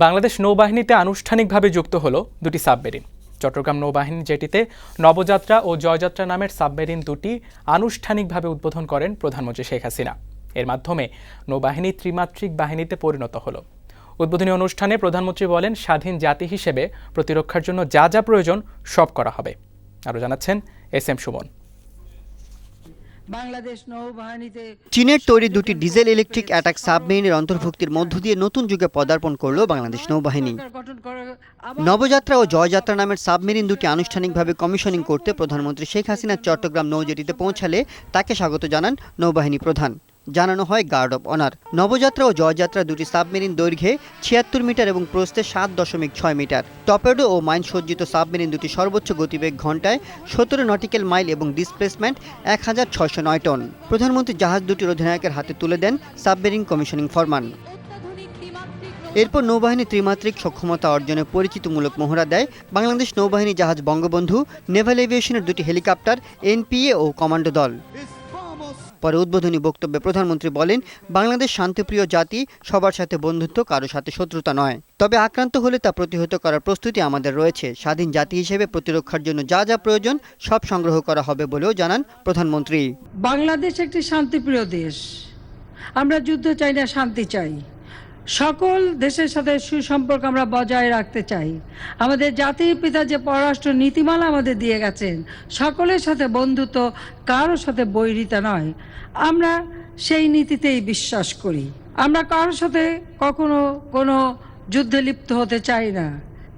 বাংলাদেশ নৌবাহিনীতে আনুষ্ঠানিকভাবে যুক্ত হলো দুটি সাবমেরিন। চট্টগ্রাম নৌবাহিনী জেটিতে নবযাত্রা ও জয়যাত্রা নামের সাবমেরিন দুটি আনুষ্ঠানিকভাবে উদ্বোধন করেন প্রধানমন্ত্রী শেখ হাসিনা। এর মাধ্যমে নৌবাহিনী ত্রিমাত্রিক বাহিনীতে পরিণত হলো। উদ্বোধনী অনুষ্ঠানে প্রধানমন্ত্রী বলেন, স্বাধীন জাতি হিসেবে প্রতিরক্ষার জন্য যা যা প্রয়োজন সব করা হবে। আরও জানাচ্ছেন এস.এম. সুমন। চীনের তৈরি দুটি ডিজেল ইলেকট্রিক অ্যাটাক সাবমেরিনের অন্তর্ভুক্তির মধ্য দিয়ে নতুন যুগে পদার্পণ করল বাংলাদেশ নৌবাহিনী। নবযাত্রা ও জয়যাত্রা নামের সাবমেরিন দুটি আনুষ্ঠানিকভাবে কমিশনিং করতে প্রধানমন্ত্রী শেখ হাসিনা চট্টগ্রাম নৌজেটিতে পৌঁছালে তাকে স্বাগত জানান নৌবাহিনী প্রধান। জানানো হয় গার্ড অব অনার। নবযাত্রা ও জয়যাত্রা দুটি সাবমেরিন দৈর্ঘ্যে ৭৬ মিটার এবং প্রস্থে ৭.৬ মিটার। টর্পেডো ও মাইন সজ্জিত সাবমেরিন দুটি সর্বোচ্চ গতিবেগ ঘন্টায় ১৭ নটিক্যাল মাইল এবং ডিসপ্লেসমেন্ট ১,৬০৯ টন। প্রধানমন্ত্রী জাহাজ দুটির অধিনায়কের হাতে তুলে দেন সাবমেরিন কমিশনিং ফরমান। এরপর নৌবাহিনী ত্রিমাত্রিক সক্ষমতা অর্জনে পরিচিতিমূলক মহড়া দেয় বাংলাদেশ নৌবাহিনী জাহাজ বঙ্গবন্ধু, নেভাল এভিয়েশনের দুটি হেলিকপ্টার, এনপিএ ও কমান্ডো দল। পরে উদ্বোধনী বক্তব্যে প্রধানমন্ত্রী বলেন, বাংলাদেশ শান্তিপ্রিয় জাতি, সবার সাথে বন্ধুত্ব, কারো সাথে শত্রুতা নয়। তবে আক্রান্ত হলে তা প্রতিহত করার প্রস্তুতি আমাদের রয়েছে। স্বাধীন জাতি হিসেবে প্রতিরক্ষার জন্য যা যা প্রয়োজন সব সংগ্রহ করা হবে বলেও জানান প্রধানমন্ত্রী। বাংলাদেশ একটি শান্তিপ্রিয় দেশ। আমরা যুদ্ধ চাই না, শান্তি চাই। সকল দেশের সাথে সুসম্পর্ক আমরা বজায় রাখতে চাই। আমাদের জাতির পিতা যে পররাষ্ট্র নীতিমালা আমাদের দিয়ে গেছেন, সকলের সাথে বন্ধুত্ব, কারোর সাথে বৈরিতা নয়, আমরা সেই নীতিতেই বিশ্বাস করি। আমরা কারোর সাথে কখনো কোনো যুদ্ধে লিপ্ত হতে চাই না,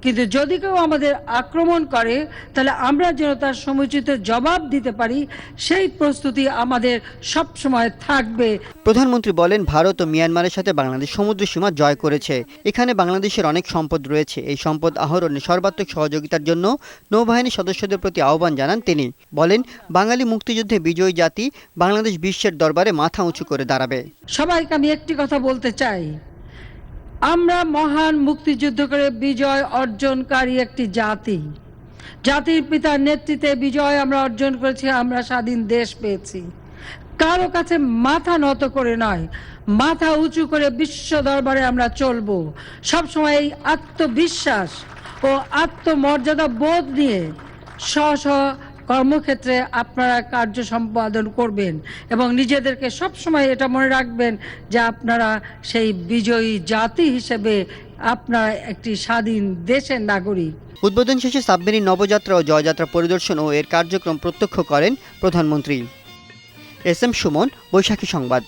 কিন্তু যদি কেউ আমাদের আক্রমণ করে তাহলে আমরা যেন তার সমুচিত জবাব দিতে পারি, সেই প্রস্তুতি আমাদের সব সময় থাকবে। প্রধানমন্ত্রী বলেন, ভারত ও মিয়ানমারের সাথে বাংলাদেশ সমুদ্র সীমা জয় করেছে। এখানে বাংলাদেশের অনেক সম্পদ রয়েছে। এই সম্পদ আহরণে সর্বাত্মক সহযোগিতার জন্য নৌবাহিনী সদস্যদের প্রতি আহ্বান জানান তিনি। বলেন, বাঙালি মুক্তিযুদ্ধে বিজয়ী জাতি, বাংলাদেশ বিশ্বের দরবারে মাথা উঁচু করে দাঁড়াবে। সবাইকে আমি একটি কথা বলতে চাই, আমরা মহান মুক্তিযুদ্ধ করে বিজয় অর্জনকারী একটি জাতি। জাতির পিতার নেতৃত্বে বিজয় আমরা অর্জন করেছি, আমরা স্বাধীন দেশ পেয়েছি। কারো কাছে মাথা নত করে নয়, মাথা উঁচু করে বিশ্ব দরবারে আমরা চলবো। সবসময় এই আত্মবিশ্বাস ও আত্মমর্যাদা বোধ নিয়ে স্ব কর্মক্ষেত্রে আপনারা কার্য সম্পাদন করবেন এবং নিজেদেরকে সবসময় এটা মনে রাখবেন যে আপনারা সেই বিজয়ী জাতি হিসেবে আপনারা একটি স্বাধীন দেশের নাগরিক। উদ্বোধন শেষে সাবমেরিন নবযাত্রা ও জয়যাত্রা পরিদর্শন ও এর কার্যক্রম প্রত্যক্ষ করেন প্রধানমন্ত্রী। এস.এম. সুমন, বৈশাখী সংবাদ।